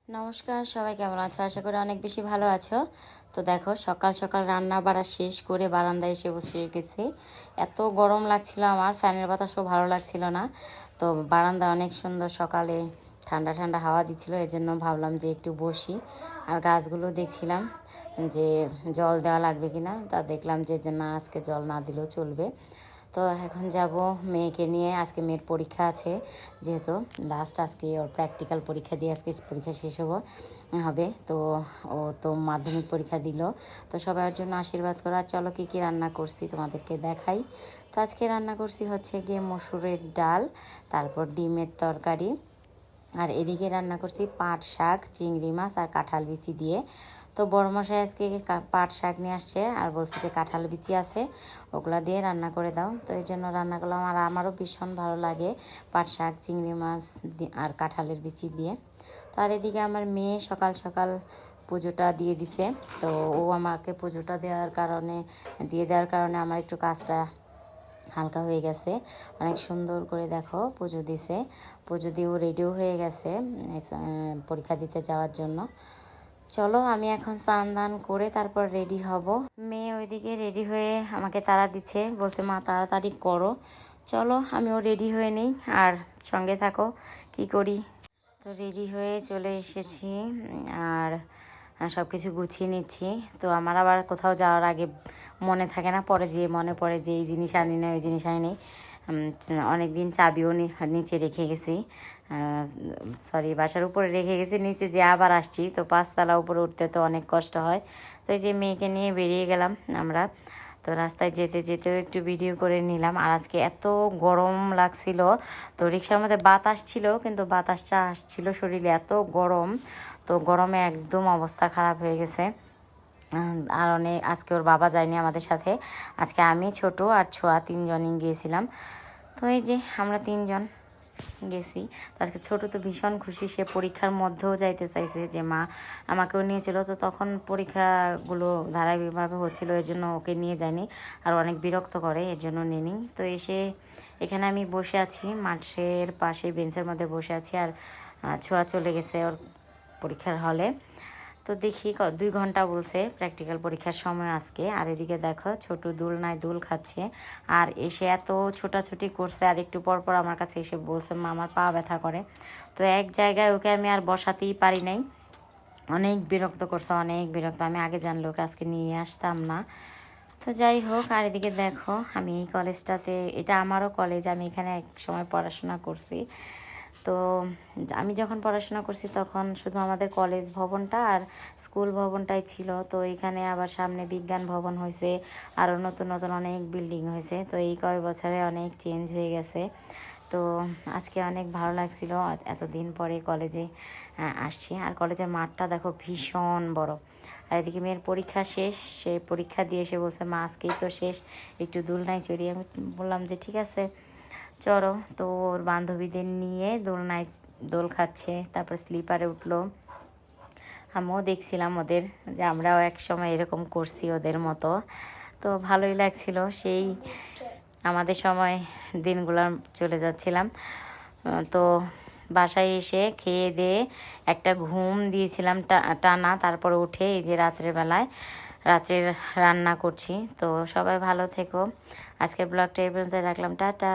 নমস্কার, সবাই কেমন আছো? আশা করি অনেক বেশি ভালো আছো। তো দেখো, সকাল সকাল রান্না বাড়া শেষ করে বারান্দায় এসে বসে গেছি। এত গরম লাগছিল, আমার ফ্যানের বাতাসও ভালো লাগছিল না। তো বারান্দা অনেক সুন্দর, সকালে ঠান্ডা ঠান্ডা হাওয়া দিচ্ছিল, এর জন্য ভাবলাম যে একটু বসি। আর গাছগুলো দেখছিলাম যে জল দেওয়া লাগবে কিনা, তা দেখলাম যে না, আজকে জল না দিলেও চলবে। তো এখন যাব মেয়েকে নিয়ে, আজকে মেয়ের পরীক্ষা আছে, যেহেতু লাস্ট আজকে ওর প্র্যাকটিক্যাল পরীক্ষা দিয়ে আজকে পরীক্ষা শেষ হবে। তো ও তো মাধ্যমিক পরীক্ষা দিল। তো সবার জন্য আশীর্বাদ করো। আর চলো কী কী রান্না করছি তোমাদেরকে দেখাই। তো আজকে রান্না করছি হচ্ছে গিয়ে মসুরের ডাল, তারপর ডিমের তরকারি, আর এদিকে রান্না করছি পাট শাক, চিংড়ি মাছ আর কাঁঠাল বিচি দিয়ে। তো বড়মশাই আজকে পাট শাক নিয়ে আসছে আর বলছে যে কাঁঠাল বিচি আছে, ওগুলা দিয়ে রান্না করে দাও। তো এই জন্য রান্না করলাম। আর আমারও ভীষণ ভালো লাগে পাট শাক, চিংড়ি মাছ আর কাঁঠালের বিচি দিয়ে। তো আর এদিকে আমার মেয়ে সকাল সকাল পুজোটা দিয়ে দিছে। তো ও আমাকে পুজোটা দিয়ে দেওয়ার কারণে আমার একটু কাজটা হালকা হয়ে গেছে। অনেক সুন্দর করে দেখো পুজো দিছে। পুজো দিয়েও রেডিও হয়ে গেছে পরীক্ষা দিতে যাওয়ার জন্য। চলো আমি এখন স্নান দান করে তারপর রেডি হব। মেয়ে ওইদিকে রেডি হয়ে আমাকে তাড়া দিচ্ছে, বলছে মা তাড়াতাড়ি করো। চলো আমিও রেডি হয়ে নিই, আর সঙ্গে থাকো কি করি। তো রেডি হয়ে চলে এসেছি, আর সব কিছু গুছিয়ে নিচ্ছি। তো আমার আবার কোথাও যাওয়ার আগে মনে থাকে না, পরে যেয়ে মনে পড়ে যে এই জিনিস আনি না, ওই জিনিস আনি নেই। অনেক দিন চাবিও নিচে রেখে গেছি, বাসার উপরে রেখে গেছি, নিচে যে আবার আসছি। তো 5তলা উপরে উঠতে তো অনেক কষ্ট হয়। তো এই যে মেয়েকে নিয়ে বেরিয়ে গেলাম আমরা। তো রাস্তায় যেতে যেতেও একটু ভিডিও করে নিলাম। আর আজকে এত গরম লাগছিল, তো রিক্সার মধ্যে বাতাস ছিল, কিন্তু বাতাসটা আসছিল শরীরে, এত গরম। তো গরমে একদম অবস্থা খারাপ হয়ে গেছে। আর আজকে ওর বাবা যায়নি আমাদের সাথে, আজকে আমি, ছোট আর ছোঁয়া 3জনই গিয়েছিলাম। তো এই যে আমরা 3জন গেছি। আজকে ছোট তো ভীষণ খুশি, সে পরীক্ষার মধ্যেও যাইতে চাইছে যে মা আমাকেও নিয়েছিল। তো তখন পরীক্ষাগুলো ধারাবাহিকভাবে হচ্ছিল, এর জন্য ওকে নিয়ে যায়নি, আর অনেক বিরক্ত করে, এর জন্য নিইনি। তো এখানে আমি বসে আছি মাঠের পাশে বেঞ্চের মধ্যে বসে আছি, আর ছোঁয়া চলে গেছে ওর পরীক্ষার হলে। তো দেখি 2 ঘন্টা বলছে প্র্যাকটিক্যাল পরীক্ষার সময় আজকে। আর এদিকে দেখো ছোট দোল খাচ্ছে, আর এসে এত ছোটাছুটি করছে। আর একটু পর পর আমার কাছে এসে বলছে মা আমার পা ব্যথা করে। তো এক জায়গায় ওকে আমি আর বসাতেই পারি নাই, অনেক বিরক্ত করছে, অনেক বিরক্ত। আমি আগে জানলে ওকে আজকে নিয়ে আসতাম না। তো যাই হোক, আর এদিকে দেখো আমি এই কলেজটাতে, এটা আমারও কলেজ, আমি এখানে এক সময় পড়াশোনা করছি। তো আমি যখন পড়াশোনা করছি তখন শুধু আমাদের কলেজ ভবনটা আর স্কুল ভবনটাই ছিল। তো এখানে আবার সামনে বিজ্ঞান ভবন হয়েছে, আরও নতুন নতুন অনেক বিল্ডিং হয়েছে। তো এই কয়েক বছরে অনেক চেঞ্জ হয়ে গেছে। তো আজকে অনেক ভালো লাগছিল, এতদিন পরে কলেজে আসছি। আর কলেজের মাঠটা দেখো ভীষণ বড়। আর এদিকে মেয়ের পরীক্ষা শেষ, সে পরীক্ষা দিয়ে এসে বলছে মা আজকেই তো শেষ, একটু দোলনায় চড়ি। আমি বললাম যে ঠিক আছে চলো। তো ওর বান্ধবীদের নিয়ে দোল খাচ্ছে, তারপর স্লিপারে উঠলো। আমিও দেখছিলাম ওদের, যে আমরাও এক সময় এরকম করছি ওদের মতো। তো ভালোই লাগছিল, সেই আমাদের সময় দিনগুলো চলে যাচ্ছিলাম। তো বাসায় এসে খেয়ে দিয়ে একটা ঘুম দিয়েছিলাম টানা, তারপরে উঠে এই যে রাত্রের রান্না করছি। তো সবাই ভালো থেকো। আজকের ব্লগটা এই পর্যন্ত রাখলাম, টাটা।